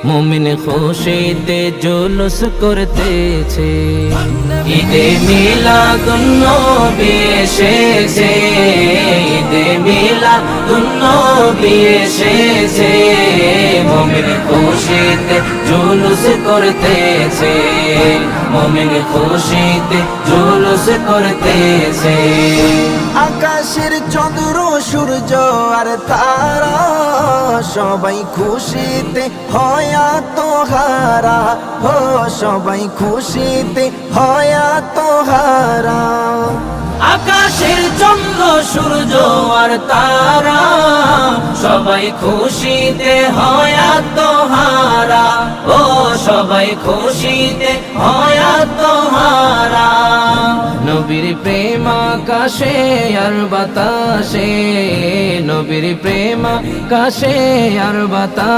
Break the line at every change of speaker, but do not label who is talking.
মুমিন খুশিতে জুলুস করতেছে। ঈদে মিলাদুন নবী এসেছে, ঈদে মিলাদুন নবী এসেছে, মুমিন খুশিতে জুলুস করতেছে, মুমিন খুশিতে জুলুস করতেছে।
আকাশের চন্দ্র সূর্য আর তারা সবাই খুশিতে হয় আত্মহারা, ও সবাই খুশিতে হয় আত্মহারা।
আকাশের চন্দ্র সূর্য আর তারা সবাই খুশিতে হয় আত্মহারা, ও সবাই খুশিতে হয় আত্মহারা। নবীর প্রেম আকাশে আর বাতাসে, নবীর প্রেম আকাশে আর বাতাসে।